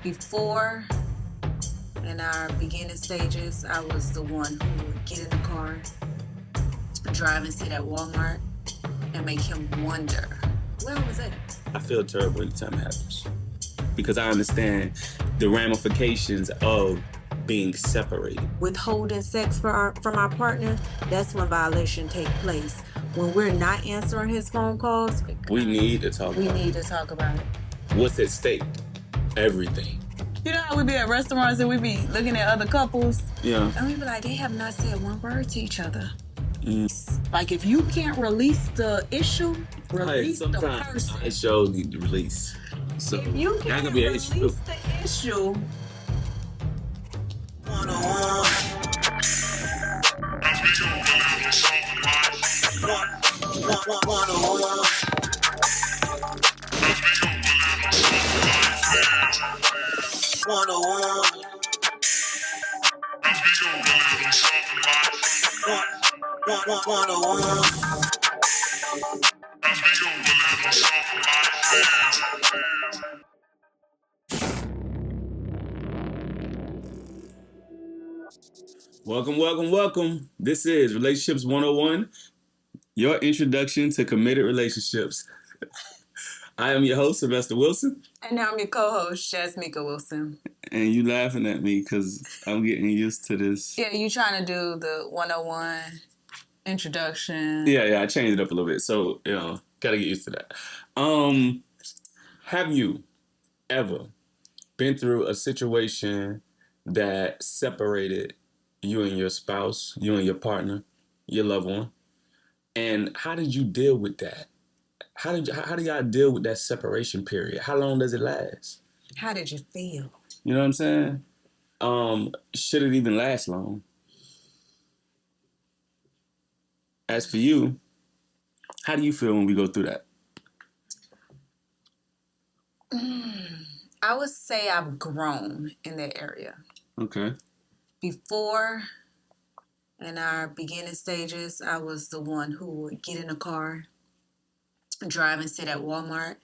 Before, in our beginning stages, I was the one who would get in the car, drive and sit at Walmart, and make him wonder, where was it? I feel terrible anytime it happens because I understand the ramifications of being separated. Withholding sex from our partner, that's when violation take place. When we're not answering his phone calls, We need to talk we about need to talk about it. what's at stake. Everything. You know how we be at restaurants and we be looking at other couples? Yeah. And we be like, they have not said one word to each other. Like, if you can't release the issue, release the person. It shows need to release. So If you that can't could be an release issue. the issue, Welcome. This is Relationships 101, your introduction to committed relationships. I am your host, Sylvester Wilson. and now I'm your co-host, JasMeka Wilson. And you laughing at me because I'm getting used to this. Yeah, you trying to do the 101 introduction. Yeah, I changed it up a little bit. So, gotta get used to that. Have you ever been through a situation that separated you and your spouse, you and your partner, your loved one? And how did you deal with that? How do y'all deal with that separation period? How long does it last? How did you feel? You know what I'm saying? Should it even last long? As for you, how do you feel when we go through that? I would say I've grown in that area. Okay. Before, in our beginning stages, I was the one who would get in a car, drive and sit at Walmart,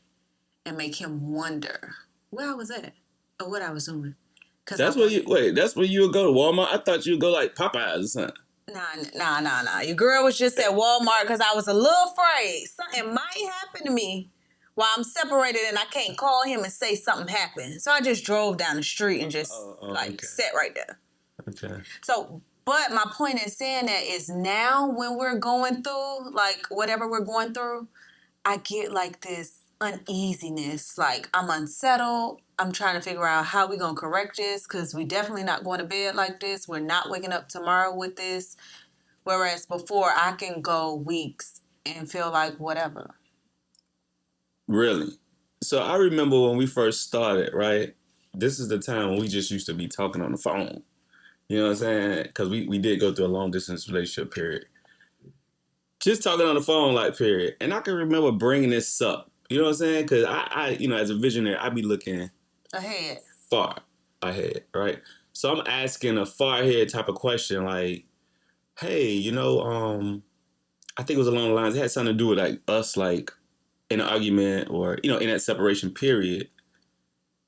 and make him wonder where I was at or what I was doing. That's where you would go to Walmart? I thought you would go like Popeyes or something. Nah. Your girl was just at Walmart because I was a little afraid something might happen to me while I'm separated and I can't call him and say something happened. So I just drove down the street and just sat right there. Okay. So, but my point in saying that is now when we're going through, like whatever we're going through, I get like this uneasiness. Like I'm unsettled. I'm trying to figure out how we're going to correct this because we definitely not going to bed like this. We're not waking up tomorrow with this. Whereas before I can go weeks and feel like whatever. Really? So I remember when we first started, right? This is the time when we just used to be talking on the phone. You know what I'm saying? Because we did go through a long distance relationship period. Just talking on the phone, like, period. And I can remember bringing this up. You know what I'm saying? Because I as a visionary, I be looking Ahead. far ahead, right? So I'm asking a far ahead type of question like, hey, I think it was along the lines, it had something to do with like us like in an argument or, in that separation period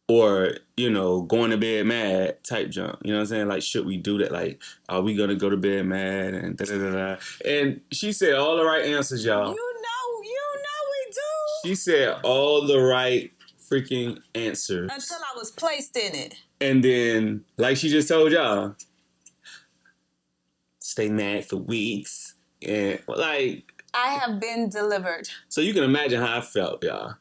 or, going to bed mad type junk. You know what I'm saying? Like, should we do that? Like, are we going to go to bed mad and da-da-da-da? And she said all the right answers, y'all. You know we do. She said all the right freaking answers. Until I was placed in it. And then, like she just told y'all, stay mad for weeks. And, like... I have been delivered. So you can imagine how I felt, y'all.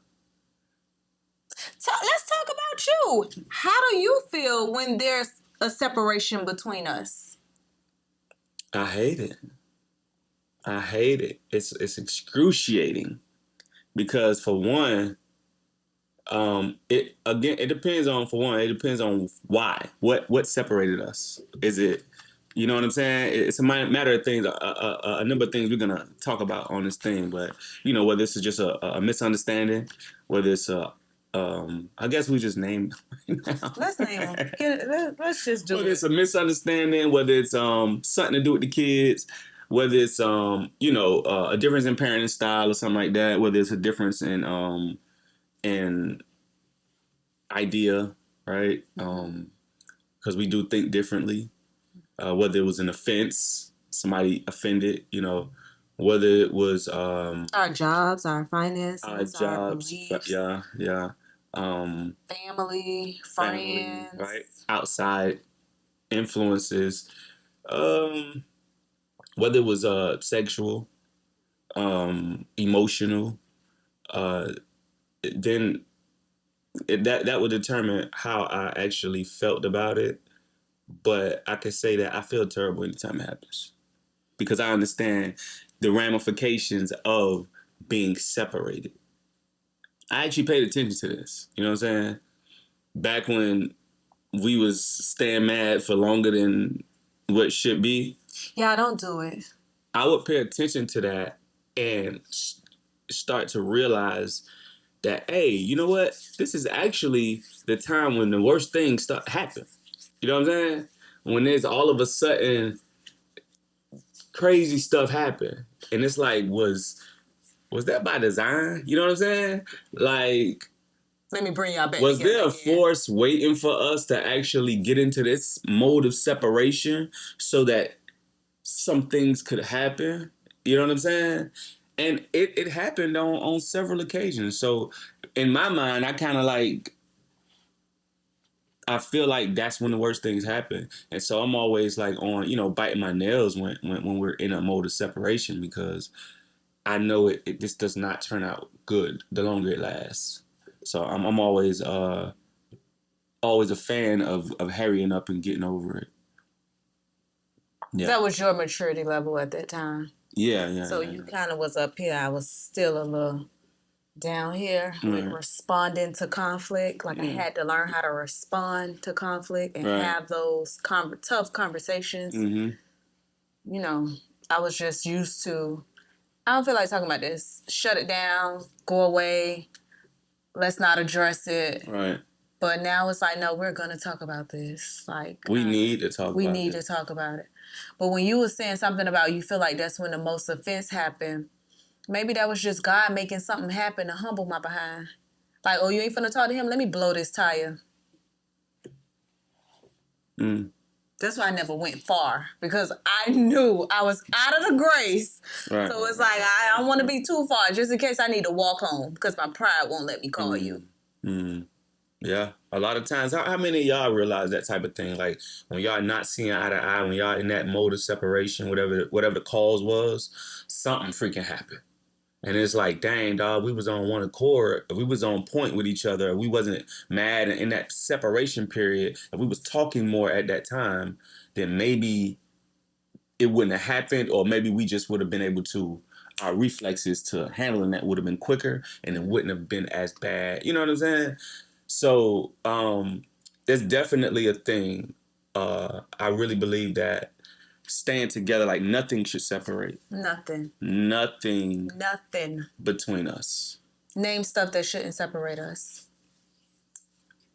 Let's talk about you. How do you feel when there's a separation between us? I hate it. It's excruciating because for one, it depends on why. What separated us? Is it, you know what I'm saying? It's a matter of things, a number of things we're gonna talk about on this thing, but whether this is just a misunderstanding, whether it's I guess we just name them right now. Let's name them. Let's just do it. Whether it's a misunderstanding, whether it's something to do with the kids, whether it's a difference in parenting style or something like that, whether it's a difference in idea, right? Because we do think differently. Whether it was an offense, somebody offended, whether it was Our jobs, our our finances, our jobs, beliefs, yeah, family, family, right? friends. Outside influences, um, whether it was sexual, emotional, uh, then that would determine how I actually felt about it. But I could say that I feel terrible anytime it happens because I understand the ramifications of being separated. I actually paid attention to this. You know what I'm saying? Back when we was staying mad for longer than what should be, Yeah, I don't do it. I would pay attention to that and start to realize that, hey, you know what? This is actually the time when the worst things start happen. You know what I'm saying? When there's all of a sudden crazy stuff happen, and it's like, was that by design? You know what I'm saying? Like, Let me bring y'all back was together there a again. force waiting for us to actually get into this mode of separation so that some things could happen? You know what I'm saying? And it happened on several occasions. So in my mind, I feel like that's when the worst things happen. And so I'm always like on, biting my nails when we're in a mode of separation because I know it this does not turn out good the longer it lasts. So I'm always a fan of hurrying up and getting over it. Yeah. That was your maturity level at that time. Yeah. So you kind of was up here. I was still a little down here with Right. responding to conflict. Like I Yeah. had to learn how to respond to conflict and Right. have those tough conversations. Mm-hmm. You know, I was just used to, I don't feel like talking about this. Shut it down, go away, let's not address it. Right. But now it's like, no, we're going to talk about this. Like, We need to talk we about need it. to talk about it. But when you were saying something about you feel like that's when the most offense happened, maybe that was just God making something happen to humble my behind. Like, oh, you ain't finna talk to him? Let me blow this tire. Mm. That's why I never went far because I knew I was out of the grace. Right. So it's like, I don't want to be too far just in case I need to walk home because my pride won't let me call you. Mm. Yeah. A lot of times, how many of y'all realize that type of thing? Like when y'all not seeing eye to eye, when y'all in that mode of separation, whatever the cause was, something freaking happened. And it's like, dang, dog, we was on one accord. We was on point with each other. We wasn't mad in that separation period. If we was talking more at that time, then maybe it wouldn't have happened, or maybe we just would have been able to, our reflexes to handling that would have been quicker and it wouldn't have been as bad. You know what I'm saying? So there's definitely a thing. I really believe that staying together, like nothing should separate. Nothing. Nothing Nothing. between us. Name stuff that shouldn't separate us.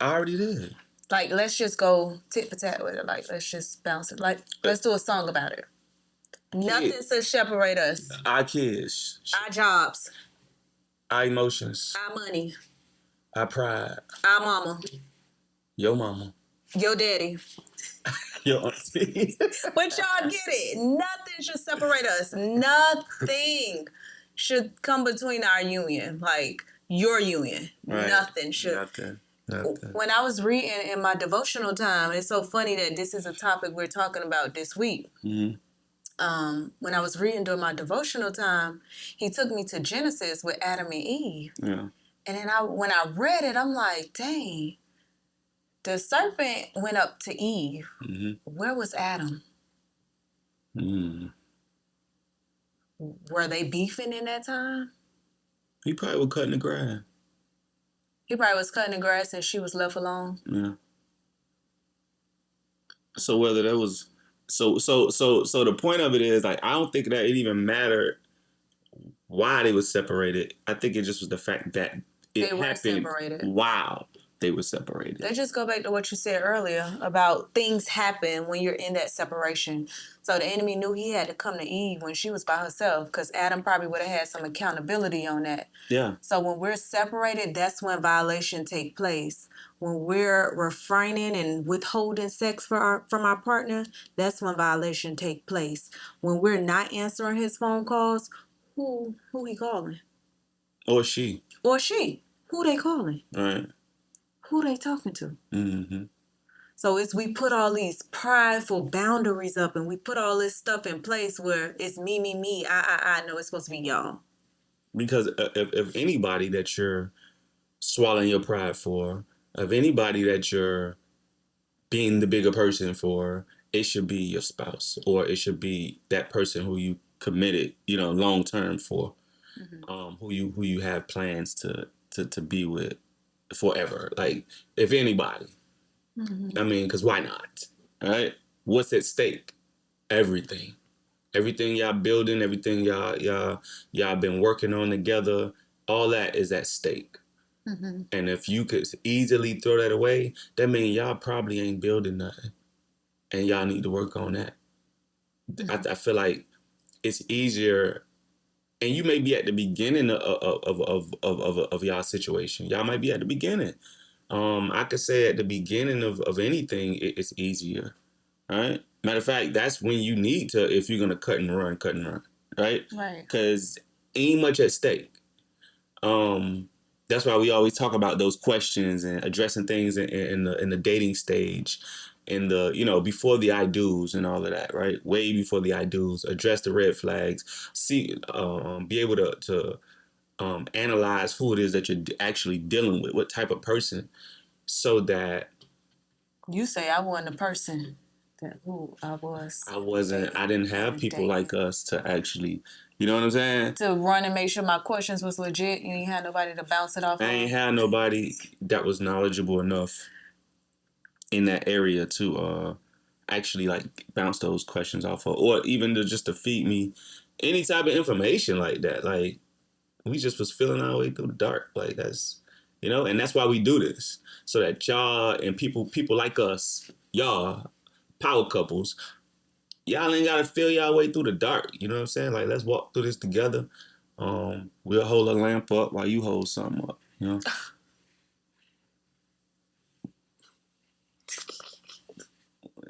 I already did. Like, let's just go tit for tat with it. Like, let's just bounce it. Like, let's do a song about it. Nothing should separate us. Our kids. Our jobs. Our emotions. Our money. Our pride. Our mama. Your mama. Your daddy. Your auntie. But y'all get it. Nothing should separate us. Nothing should come between our union. Like, your union. Right. Nothing should. Nothing. When I was reading in my devotional time, it's so funny that this is a topic we're talking about this week. Mm-hmm. When I was reading during my devotional time, he took me to Genesis with Adam and Eve. Yeah. And then when I read it, I'm like, dang, the serpent went up to Eve. Mm-hmm. Where was Adam? Mm-hmm. Were they beefing in that time? He probably was cutting the grass. He probably was cutting the grass and she was left alone. Yeah. So whether that was so the point of it is, like, I don't think that it even mattered why they were separated. I think it just was the fact that it happened separated. while they were separated. Let's just go back to what you said earlier about things happen when you're in that separation. So the enemy knew he had to come to Eve when she was by herself because Adam probably would have had some accountability on that. Yeah. So when we're separated, that's when violation take place. when we're refraining and withholding sex from our partner, that's when violation take place. When we're not answering his phone calls, who he calling? Or she. Or she. Who they calling? Right. Who they talking to? Mm-hmm. So it's we put all these prideful boundaries up and we put all this stuff in place where it's me, I know it's supposed to be y'all. Because if anybody that you're swallowing your pride for, of anybody that you're being the bigger person for, it should be your spouse, or it should be that person who you committed, long term for, who you have plans to be with forever. Like, if anybody, I mean, because why not? All right, what's at stake? Everything. Everything y'all building, everything y'all been working on together, all that is at stake. And if you could easily throw that away, that means y'all probably ain't building nothing, and y'all need to work on that. I feel like it's easier, and you may be at the beginning of y'all situation. Y'all might be at the beginning. I could say at the beginning of anything, it's easier. All right. Matter of fact, that's when you need to, if you're gonna cut and run, right? Right. Because ain't much at stake. That's why we always talk about those questions and addressing things in the dating stage, in the before the I do's and all of that, right? Way before the I do's, address the red flags, see, be able to analyze who it is that you're actually dealing with, what type of person, so that You say I wasn't a person that who I was. I didn't have people like us to actually, you know what I'm saying? To run and make sure my questions was legit. You ain't had nobody to bounce it off I ain't had nobody that was knowledgeable enough in that area to actually like bounce those questions off of, or even just to feed me any type of information like that. Like, we just was feeling our way through the dark. Like, that's, and that's why we do this, so that y'all and people like us, y'all power couples, y'all ain't gotta feel y'all way through the dark. You know what I'm saying? Like, let's walk through this together. We'll hold a lamp up while you hold something up.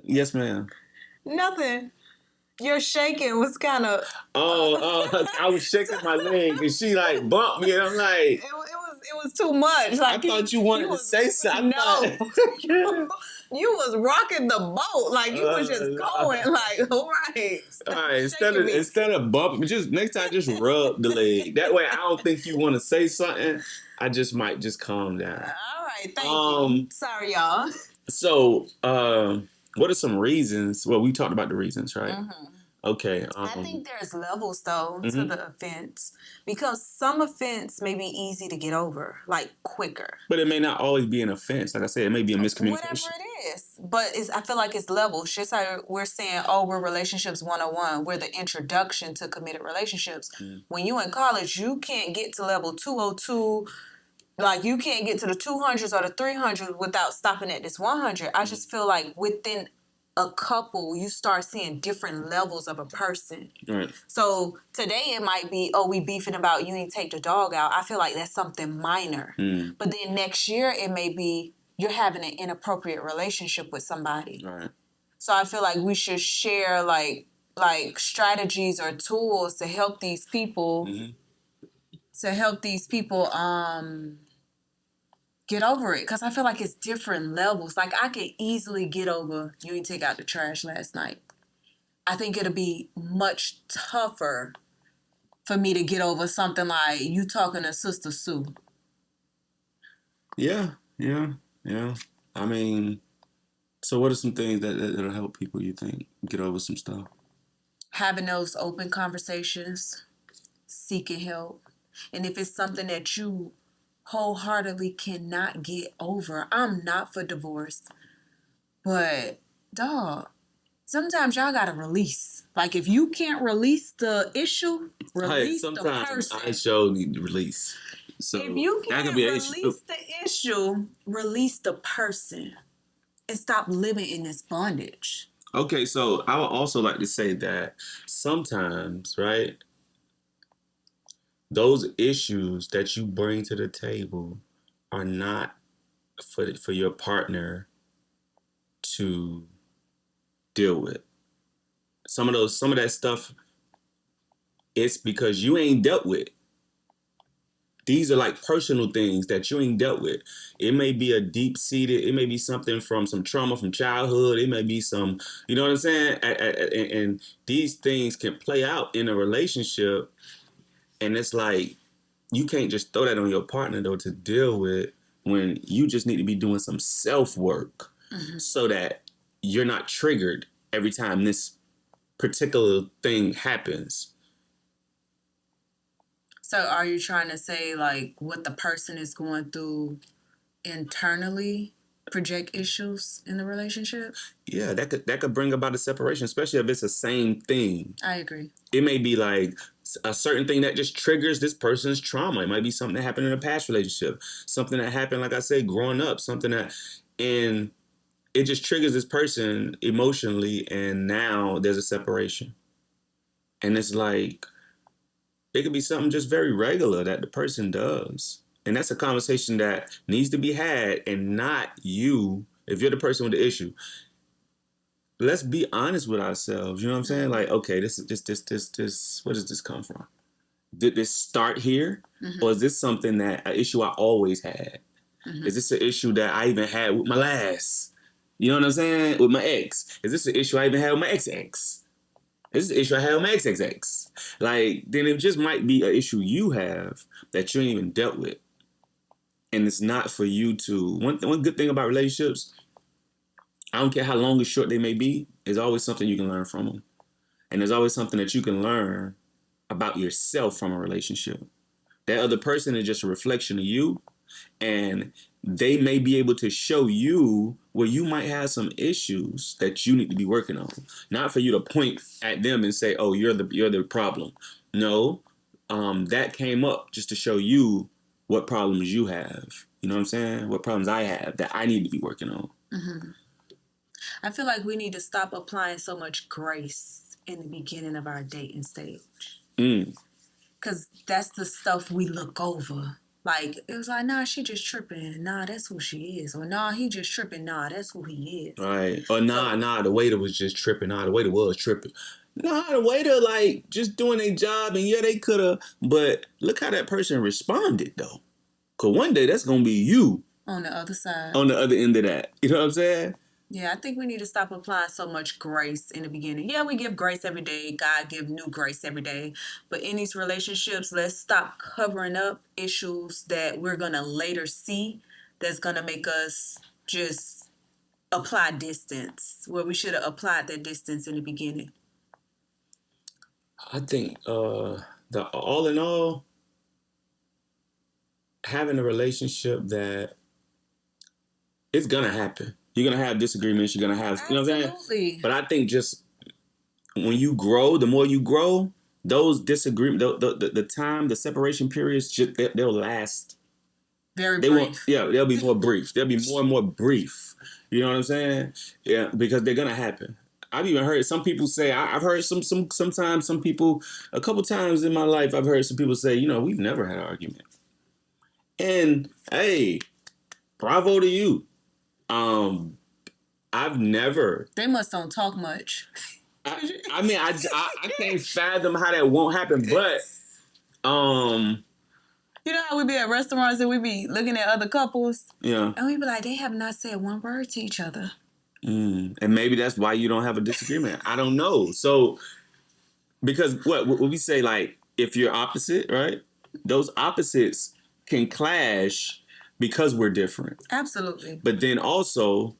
Yes, ma'am. Nothing. Your shaking was kind of. I was shaking my leg and she like bumped me, and I'm like, it was too much. Like, I thought you wanted to say something. No. You was rocking the boat, like you was just going, like, all right. All right, instead of bumping, just next time, just rub the leg. That way, I don't think you want to say something. I just might just calm down. All right, thank you. Sorry, y'all. So, what are some reasons? Well, we talked about the reasons, right? Okay. I think there's levels though to the offense, because some offense may be easy to get over, like quicker. But it may not always be an offense. Like I said, it may be a miscommunication. Whatever it is, but I feel like it's levels. Just like we're saying, oh, we're relationships 101. We're the introduction to committed relationships. When you in college, you can't get to level 202. Like, you can't get to the 200s or the 300s without stopping at this 100. I just feel like within a couple, you start seeing different levels of a person. Right. So today it might be, oh, we beefing about you ain't take the dog out. I feel like that's something minor. But then next year it may be you're having an inappropriate relationship with somebody. Right. So I feel like we should share like strategies or tools to help these people. Get over it, because I feel like it's different levels. Like, I could easily get over you ain't take out the trash last night. I think it'll be much tougher for me to get over something like you talking to Sister Sue. Yeah. I mean, so what are some things that'll help people, you think, get over some stuff? Having those open conversations, seeking help. And if it's something that you wholeheartedly cannot get over, I'm not for divorce. But, dog, sometimes y'all gotta release. Like, if you can't release the issue, release the person. I sure need to release. So if you can't release the issue, release the person and stop living in this bondage. Okay, so I would also like to say that sometimes, right, those issues that you bring to the table are not for your partner to deal with. Some of that stuff, it's because you ain't dealt with. These are like personal things that you ain't dealt with. It may be a deep seated, it may be something from some trauma from childhood. It may be some, you know what I'm saying? And these things can play out in a relationship. And it's like, you can't just throw that on your partner though to deal with, when you just need to be doing some self work so that you're not triggered every time this particular thing happens. So are you trying to say like what the person is going through internally project issues in the relationship? Yeah, that could bring about a separation, especially if it's the same thing. I agree. It may be like a certain thing that just triggers this person's trauma. It might be something that happened in a past relationship, something that happened, like I said, growing up, something that, and it just triggers this person emotionally, and now there's a separation. And it's like, it could be something just very regular that the person does. And that's a conversation that needs to be had, and not you, if you're the person with the issue. Let's be honest with ourselves. You know what I'm saying? Like, okay, this, where does this come from? Did this start here? Or is this something an issue I always had? Is this an issue that I even had with my last? You know what I'm saying? With my ex. Is this an issue I even had with my ex-ex? Is this an issue I had with my ex-ex-ex? Like, then it just might be an issue you have that you ain't even dealt with. And it's not for you to... One good thing about relationships, I don't care how long or short they may be, there's always something you can learn from them. And there's always something that you can learn about yourself from a relationship. That other person is just a reflection of you, and they may be able to show you where you might have some issues that you need to be working on. Not for you to point at them and say, "Oh, you're the problem." No, that came up just to show you what problems you have. You know what I'm saying? What problems I have that I need to be working on. I feel like we need to stop applying so much grace in the beginning of our dating stage. Because that's the stuff we look over. Like, it was like, nah, she just tripping. Nah, that's who she is. Or, nah, he just tripping. Nah, that's who he is. Right. Or, nah, the waiter was just tripping. Nah, the waiter was tripping. Nah, the waiter, like, just doing their job, and yeah, they could have. But look how that person responded, though. Because one day, that's going to be you. On the other side. On the other end of that. You know what I'm saying? Yeah, I think we need to stop applying so much grace in the beginning. Yeah, we give grace every day. God give new grace every day. But in these relationships, let's stop covering up issues that we're going to later see that's going to make us just apply distance, where we should have applied that distance in the beginning. I think the all in all, having a relationship that it's going to happen. You're going to have disagreements. You're going to have, you know what I'm saying? Absolutely. But I think just when you grow, the more you grow, those disagreements, the time, the separation periods, they'll last. Very brief. They'll be more brief. They'll be more and more brief. You know what I'm saying? Yeah, because they're going to happen. I've even heard some people say, I've heard sometimes some people, a couple times in my life, I've heard some people say, you know, we've never had an argument. And, hey, bravo to you. I've never. They must don't talk much. I mean, I can't fathom how that won't happen, but you know how we be at restaurants and we be looking at other couples? Yeah. And we be like, they have not said one word to each other. And maybe that's why you don't have a disagreement. I don't know. So, because what we say, like, if you're opposite, right? Those opposites can clash because we're different. Absolutely. But then also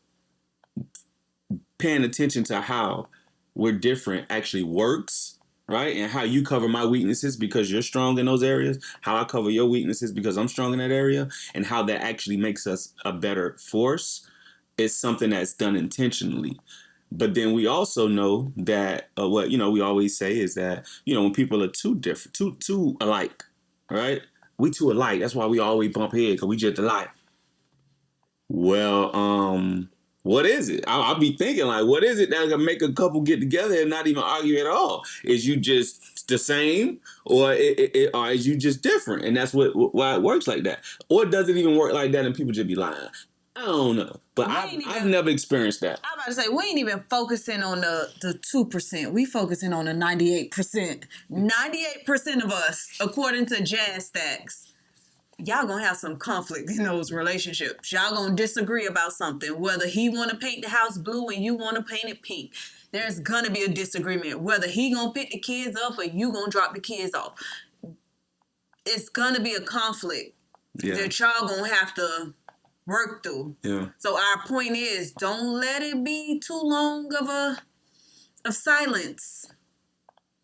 paying attention to how we're different actually works, right? And how you cover my weaknesses because you're strong in those areas, how I cover your weaknesses because I'm strong in that area, and how that actually makes us a better force is something that's done intentionally. But then we also know that what, you know, we always say is that, you know, when people are too different, too alike, right? We too alike. That's why we always bump heads, because we just alike. Well, what is it? I'll be thinking, like, what is it that's gonna make a couple get together and not even argue at all? Is you just the same, or or is you just different? And that's why it works like that. Or does it even work like that and people just be lying? I don't know, but I've never experienced that. I'm about to say, we ain't even focusing on the 2%. We focusing on the 98%. 98% of us, according to Jazz Stacks, y'all gonna have some conflict in those relationships. Y'all gonna disagree about something. Whether he wanna paint the house blue and you wanna paint it pink. There's gonna be a disagreement. Whether he gonna pick the kids up or you gonna drop the kids off. It's gonna be a conflict that y'all gonna have to work through. Yeah. So our point is, don't let it be too long of silence.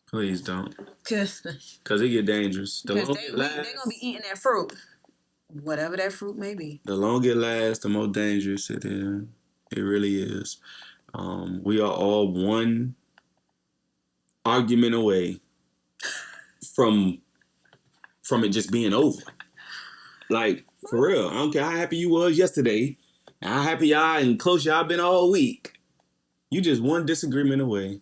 Please don't. Cause it get dangerous. The longer it lasts, they're gonna be eating that fruit. Whatever that fruit may be. The longer it lasts, the more dangerous it is. It really is. We are all one argument away from it just being over. Like, for real. I don't care how happy you was yesterday, how happy y'all and close y'all been all week. You just one disagreement away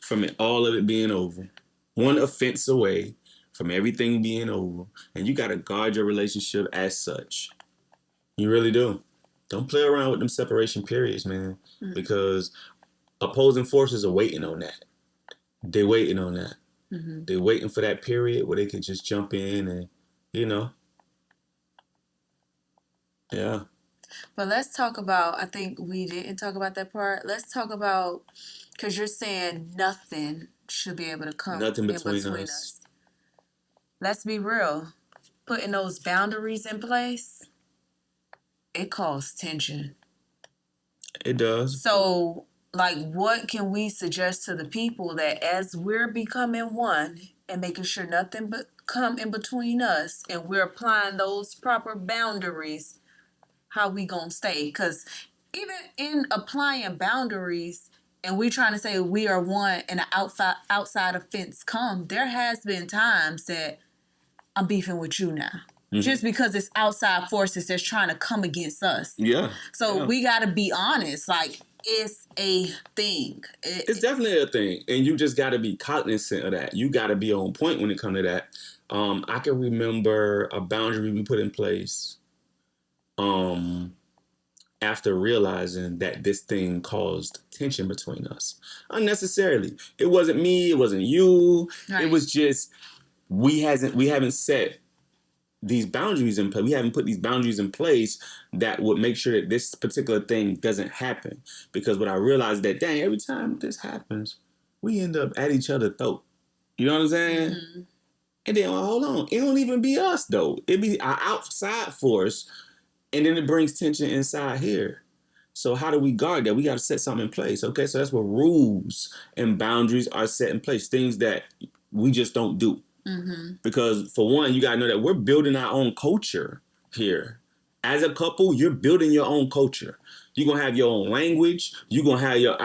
from it, all of it being over. One offense away from everything being over. And you got to guard your relationship as such. You really do. Don't play around with them separation periods, man. Mm-hmm. Because opposing forces are waiting on that. They're waiting on that. Mm-hmm. They're waiting for that period where they can just jump in and, Yeah. But let's talk about, I think we didn't talk about that part. Let's talk about, because you're saying nothing should be able to come nothing between us. Let's be real. Putting those boundaries in place, it causes tension. It does. So, like, what can we suggest to the people that as we're becoming one and making sure nothing but come in between us and we're applying those proper boundaries, how we gonna stay? Because even in applying boundaries and we trying to say we are one and an outside offense come, there has been times that I'm beefing with you now. Mm-hmm. Just because it's outside forces that's trying to come against us. Yeah. So we got to be honest. Like, it's a thing. It's definitely a thing. And you just got to be cognizant of that. You got to be on point when it comes to that. I can remember a boundary we put in place after realizing that this thing caused tension between us. Unnecessarily. It wasn't me. It wasn't you. Right. It was just we haven't set these boundaries in place. We haven't put these boundaries in place that would make sure that this particular thing doesn't happen. Because what I realized that, dang, every time this happens, we end up at each other's throat. You know what I'm saying? Mm-hmm. And then, hold on. It don't even be us, though. It be our outside force, and then it brings tension inside here. So how do we guard that? We got to set something in place, okay? So that's where rules and boundaries are set in place, things that we just don't do. Mm-hmm. Because for one, you gotta know that we're building our own culture here. As a couple, you're building your own culture. You're gonna have your own language. You're gonna have your,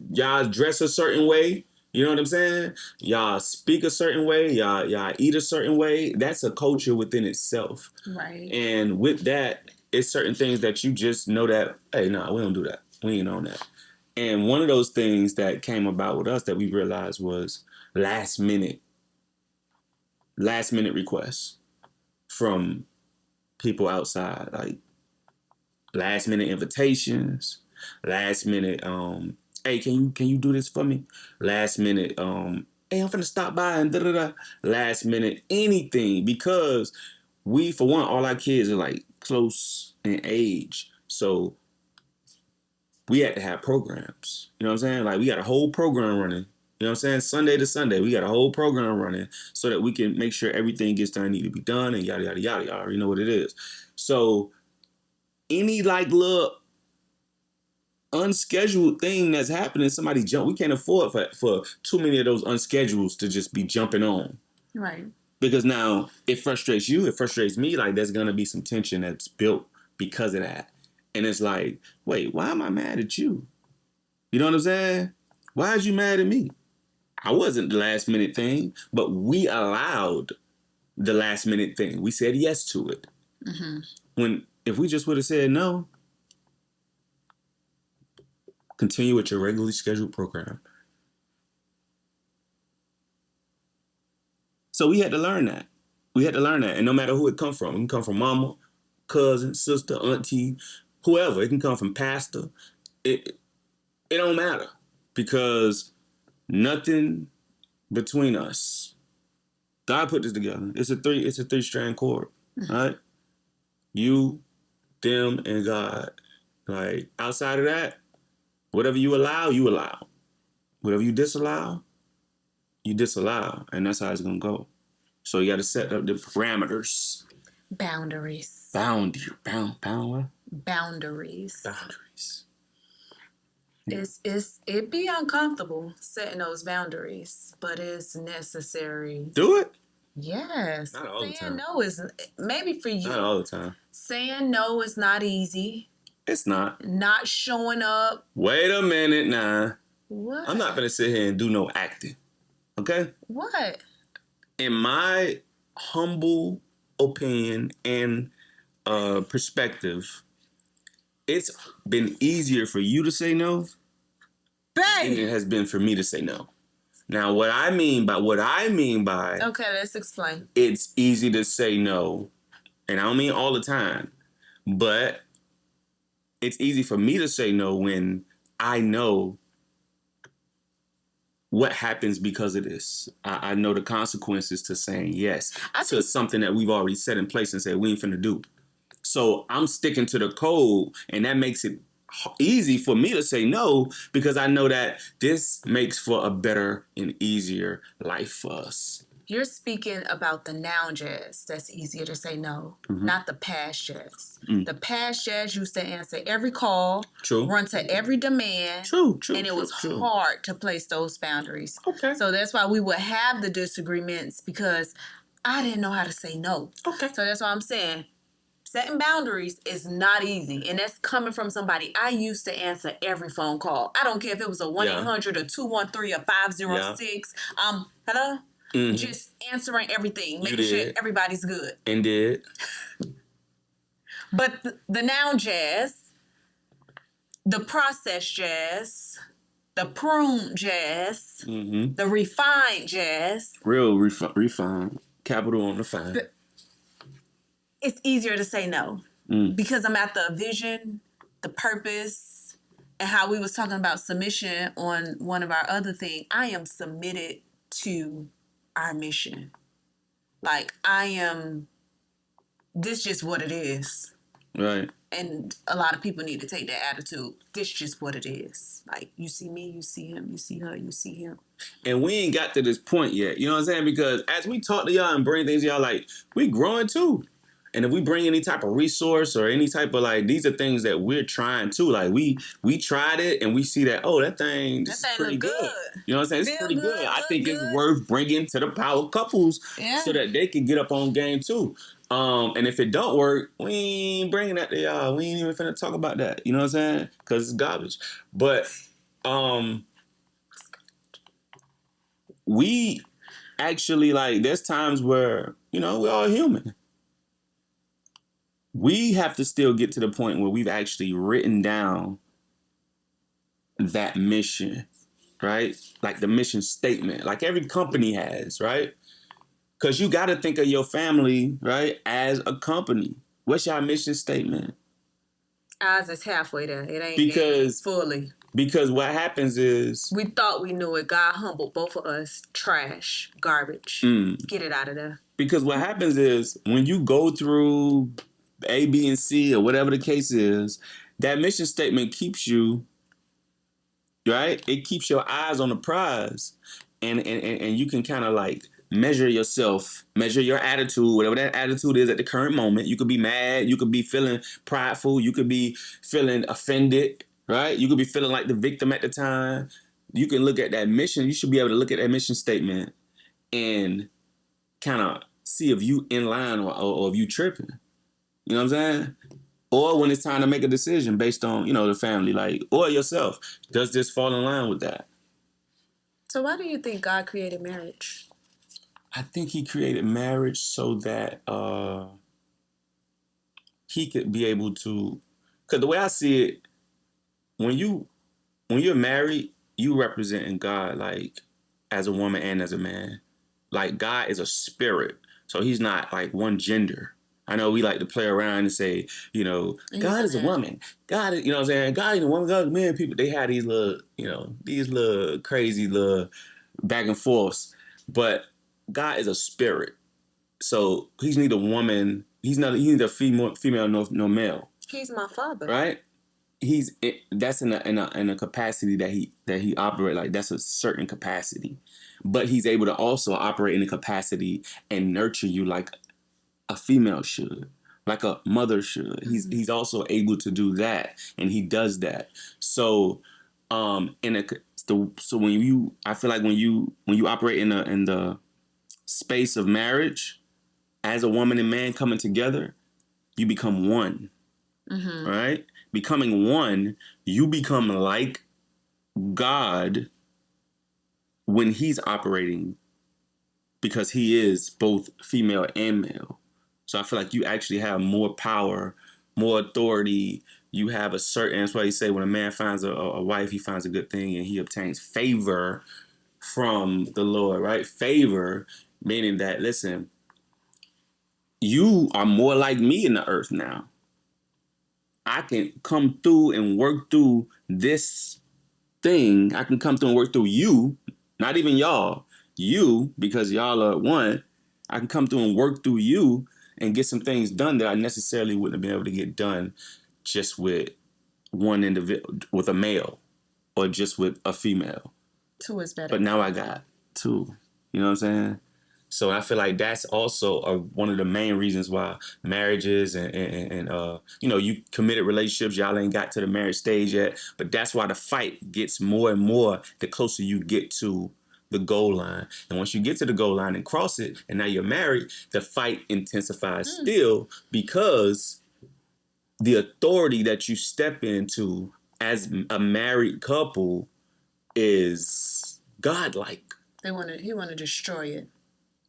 y'all dress a certain way. You know what I'm saying? Y'all speak a certain way. Y'all eat a certain way. That's a culture within itself. Right. And with that, it's certain things that you just know that, hey, no, we don't do that. We ain't on that. And one of those things that came about with us that we realized was last minute requests from people outside, like last minute invitations, last minute, hey, can you do this for me? Last minute, hey, I'm finna stop by and da-da-da. Last minute anything, because we, for one, all our kids are like close in age. So we had to have programs. You know what I'm saying? Like, we got a whole program running. You know what I'm saying? Sunday to Sunday, we got a whole program running so that we can make sure everything gets done, need to be done, and yada, yada, yada. Y'all already know what it is. So any like little unscheduled thing that's happening, somebody jump. We can't afford for too many of those unschedules to just be jumping on. Right. Because now it frustrates you. It frustrates me. Like, there's going to be some tension that's built because of that. And it's like, wait, why am I mad at you? You know what I'm saying? Why is you mad at me? I wasn't the last minute thing, but we allowed the last minute thing. We said yes to it. Mm-hmm. If we just would have said no, continue with your regularly scheduled program. So we had to learn that. And no matter who it come from, it can come from mama, cousin, sister, auntie, whoever. It can come from pastor. It don't matter because nothing between us. God put this together. It's a three-strand cord, right? You, them, and God. Like outside of that, whatever you allow, you allow. Whatever you disallow, and that's how it's gonna go. So you got to set up the parameters. Boundaries. Bound what? Boundaries. Boundaries. It be uncomfortable setting those boundaries, but it's necessary. Do it. Yes. Not all the time. Saying no is maybe for you. Not all the time. Saying no is not easy. It's not. Not showing up. Wait a minute now. What? I'm not gonna sit here and do no acting. Okay? What? In my humble opinion and perspective, it's been easier for you to say no than it has been for me to say no. Now, what I mean by Okay, let's explain. It's easy to say no, and I don't mean all the time, but it's easy for me to say no when I know what happens because of this. I know the consequences to saying yes to something that we've already set in place and said we ain't finna do. So I'm sticking to the code, and that makes it easy for me to say no because I know that this makes for a better and easier life for us. You're speaking about the now Jazz that's easier to say no, not the past Jazz. The past Jazz used to answer every call, run to every demand, and it was hard to place those boundaries. Okay. So that's why we would have the disagreements because I didn't know how to say no. Okay. So that's why I'm saying setting boundaries is not easy, and that's coming from somebody. I used to answer every phone call. I don't care if it was a 1-800 or 213 or 506. Hello? Just answering everything, making sure everybody's good. And did. But the now Jazz, the processed Jazz, the prune Jazz, the refined Jazz. Real refined. Capital on the fine. It's easier to say no because I'm at the vision, the purpose, and how we was talking about submission on one of our other things. I am submitted to our mission. Like this just what it is. Right. And a lot of people need to take that attitude. This just what it is. Like, you see me, you see him, you see her, you see him. And we ain't got to this point yet. You know what I'm saying? Because as we talk to y'all and bring things to y'all, like, we growing too. And if we bring any type of resource or any type of like, these are things that we're trying too. Like we tried it and we see that, oh, that thing is pretty good. You know what I'm saying? It's pretty good. I think it's worth bringing to the power couples so that they can get up on game too. And if it don't work, we ain't bringing that to y'all. We ain't even finna talk about that. You know what I'm saying? Because it's garbage. But we actually, like, there's times where, you know, we're all human. We have to still get to the point where we've actually written down that mission, right? Like the mission statement, like every company has, right? Because you got to think of your family, right, as a company. What's your mission statement? Ours is halfway there. It ain't fully. Because what happens is... we thought we knew it. God humbled both of us. Trash. Garbage. Get it out of there. Because what happens is when you go through A, B, and C, or whatever the case is, that mission statement keeps you, right? It keeps your eyes on the prize. And you can kind of like measure yourself, measure your attitude, whatever that attitude is at the current moment. You could be mad. You could be feeling prideful. You could be feeling offended, right? You could be feeling like the victim at the time. You can look at that mission. You should be able to look at that mission statement and kind of see if you in line or if you tripping. You know what I'm saying? Or when it's time to make a decision based on, you know, the family, like, or yourself. Does this fall in line with that? So why do you think God created marriage? I think he created marriage so that he could be able to, because the way I see it, when you're married, you representing God, like, as a woman and as a man. Like, God is a spirit. So he's not like one gender. I know we like to play around and say, God is a woman. God is, you know what I'm saying? God is a woman. God is a man. People, they have these little, these little crazy little back and forths. But God is a spirit. So he's neither woman, he's neither female nor male. He's my father. Right? That's in a capacity that he operate, like that's a certain capacity. But he's able to also operate in a capacity and nurture you like a female should, like a mother should. He's also able to do that, and he does that. So, so I feel like when you operate in the space of marriage, as a woman and man coming together, you become one. Right? Becoming one, you become like God when he's operating, because he is both female and male. So I feel like you actually have more power, more authority. You have a certain, that's why you say when a man finds a wife, he finds a good thing and he obtains favor from the Lord, right? Favor, meaning that, listen, you are more like me in the earth now. I can come through and work through this thing. I can come through and work through you, not even y'all. You, because y'all are one. I can come through and work through you and get some things done that I necessarily wouldn't have been able to get done just with one individual, with a male, or just with a female. Two is better. But now I got two. You know what I'm saying? So I feel like that's also one of the main reasons why marriages and you committed relationships, y'all ain't got to the marriage stage yet, but that's why the fight gets more and more the closer you get to the goal line. And once you get to the goal line and cross it, and now you're married, the fight intensifies still, because the authority that you step into as a married couple is godlike. He want to destroy it.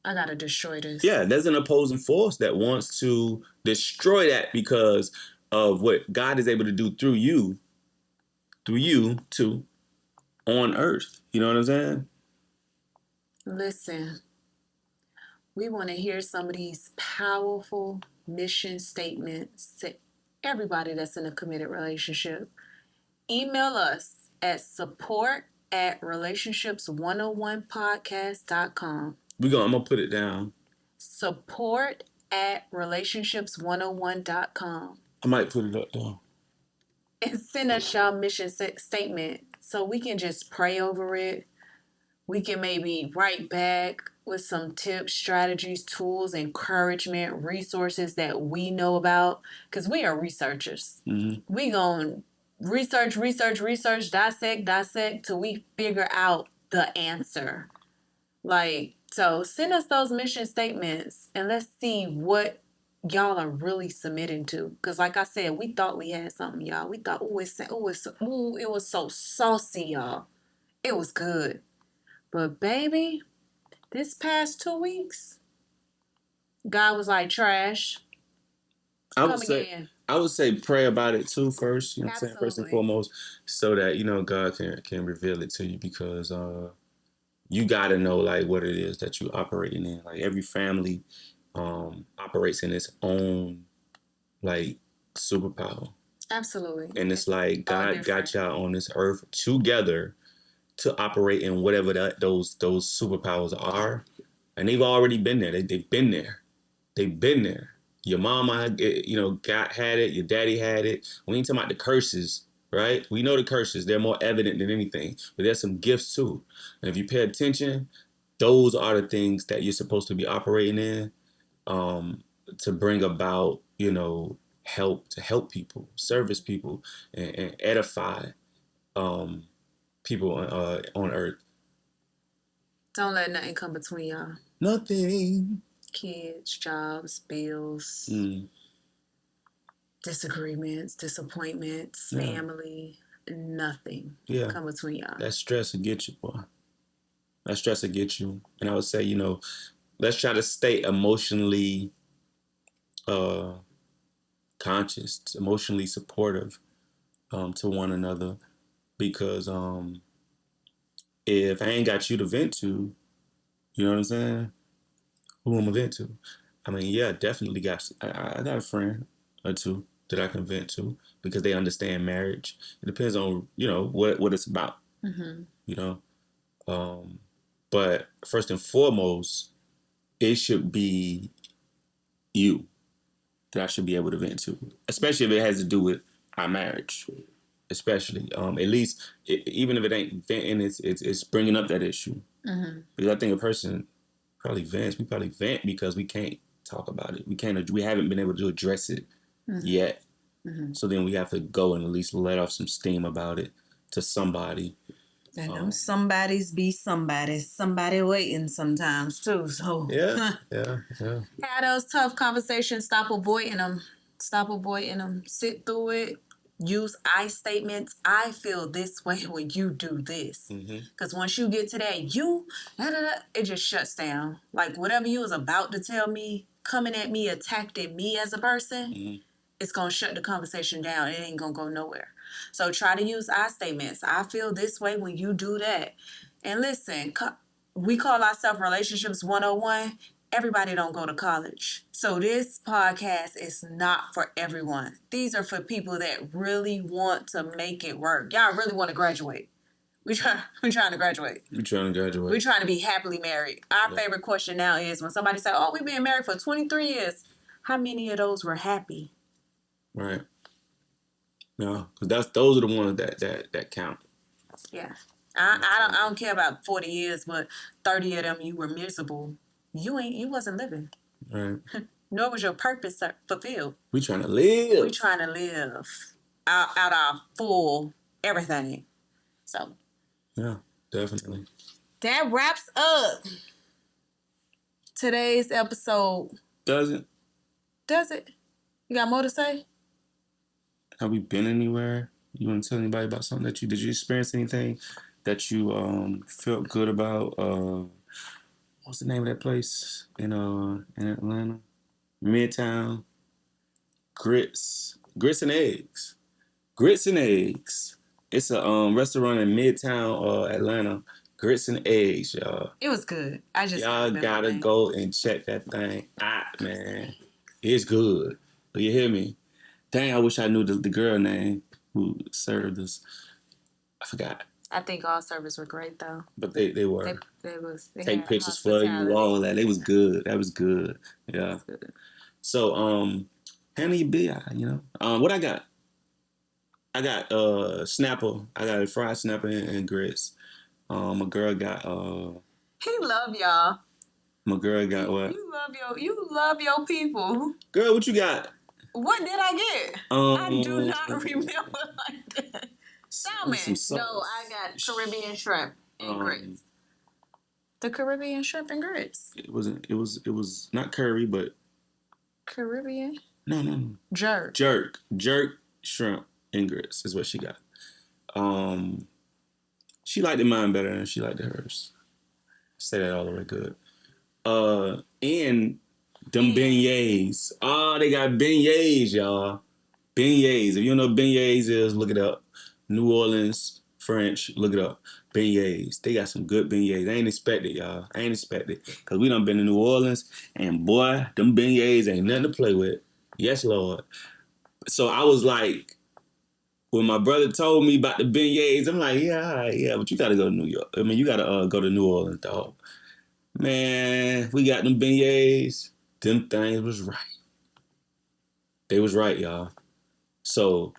I gotta destroy this. Yeah, there's an opposing force that wants to destroy that because of what God is able to do through you too, on earth. You know what I'm saying? Listen, we want to hear some of these powerful mission statements to everybody that's in a committed relationship. Email us at support@relationships101podcast.com. I'm gonna put it down. Support@relationships101.com. I might put it up though. And send us y'all mission statement so we can just pray over it. We can maybe write back with some tips, strategies, tools, encouragement, resources that we know about, because we are researchers. We gonna research, dissect till we figure out the answer. So send us those mission statements and let's see what y'all are really submitting to. Because like I said, we thought we had something, y'all. We thought, it was so saucy, y'all. It was good. But baby, this past 2 weeks, God was like trash. I would say pray about it too first. You know what I'm saying? First and foremost, so that God can reveal it to you, because you got to know like what it is that you operating in. Like every family operates in its own like superpower. Absolutely. And it's like God got y'all on this earth together to operate in whatever those superpowers are, and they've already been there. They've been there. They've been there. Your mama, had it. Your daddy had it. We ain't talking about the curses, right? We know the curses. They're more evident than anything, but there's some gifts too. And if you pay attention, those are the things that you're supposed to be operating in, to bring about, help people, service people, and edify people on earth. Don't let nothing come between y'all. Nothing. Kids, jobs, bills, disagreements, disappointments, family, nothing come between y'all. That stress will get you, boy. That stress will get you. And I would say, let's try to stay emotionally conscious, emotionally supportive to one another, because if I ain't got you to vent to, you know what I'm saying? Who am I vent to? I mean, yeah, definitely got. I got a friend or two that I can vent to because they understand marriage. It depends on what it's about. Mm-hmm. You know, um, but first and foremost, it should be you that I should be able to vent to, especially if it has to do with our marriage. Especially, at least even if it ain't venting, it's bringing up that issue. Mm-hmm. Because I think a person probably vents. We probably vent because we can't talk about it. We haven't been able to address it yet. Mm-hmm. So then we have to go and at least let off some steam about it to somebody. And them somebodies be somebody waiting sometimes too. So Yeah. have those tough conversations. Stop avoiding them. Sit through it. Use I statements. I feel this way when you do this. Because once you get to that it just shuts down. Like whatever you was about to tell me, coming at me, attacking me as a person, it's going to shut the conversation down. It ain't going to go nowhere. So try to use I statements. I feel this way when you do that. And listen, we call ourselves Relationships 101. Everybody don't go to college. So this podcast is not for everyone. These are for people that really want to make it work. Y'all really want to graduate. We're trying to graduate. We're trying to graduate. We're trying to be happily married. Our favorite question now is when somebody says, "Oh, we've been married for 23 years." How many of those were happy? Right. No, because those are the ones that count. Yeah. I don't care about 40 years, but 30 of them you were miserable. You wasn't living. Right. Nor was your purpose fulfilled. We trying to live. We trying to live out our full everything. So. Yeah, definitely. That wraps up today's episode. Does it? Does it? You got more to say? Have we been anywhere? You want to tell anybody about something did you experience anything that you felt good about? What's the name of that place in Atlanta? Midtown. Grits and Eggs. Grits and Eggs. It's a restaurant in Midtown Atlanta. Grits and Eggs, y'all. It was good. Y'all gotta go and check that thing out, man. It's good. You hear me? Dang, I wish I knew the girl name who served us. I forgot. I think all servers were great though. But they were. They take pictures for you, all that. It was good. That was good. Yeah. Was good. So handle your bill, what I got? I got snapper. I got a fried snapper and grits. My girl got He love y'all. My girl got what? You love your people. Girl, what you got? What did I get? I do not remember like that. Salmon. No, I got Caribbean shrimp and grits. The Caribbean shrimp and grits. It was not curry, but Caribbean? No. Jerk shrimp and grits is what she got. She liked mine better than she liked hers. Say that all the way good. And them beignets. Oh, they got beignets, y'all. Beignets. If you don't know what beignets is, look it up. New Orleans, French, look it up. Beignets. They got some good beignets. I ain't expect it, y'all. Because we done been to New Orleans, and boy, them beignets ain't nothing to play with. Yes, Lord. So I was like, when my brother told me about the beignets, I'm like, yeah, but you got to go to New York. I mean, you got to go to New Orleans, dog. Man, we got them beignets. Them things was right. They was right, y'all. So,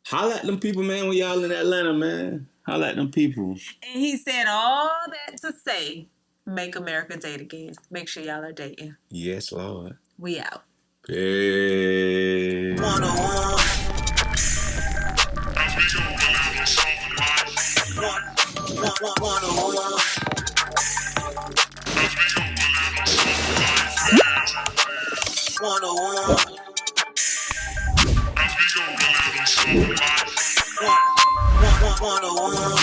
holla at them people, man, when y'all in Atlanta, man. Holla at them people. And he said all that to say, make America date again. Make sure y'all are dating. Yes, Lord. We out. Peace. 101.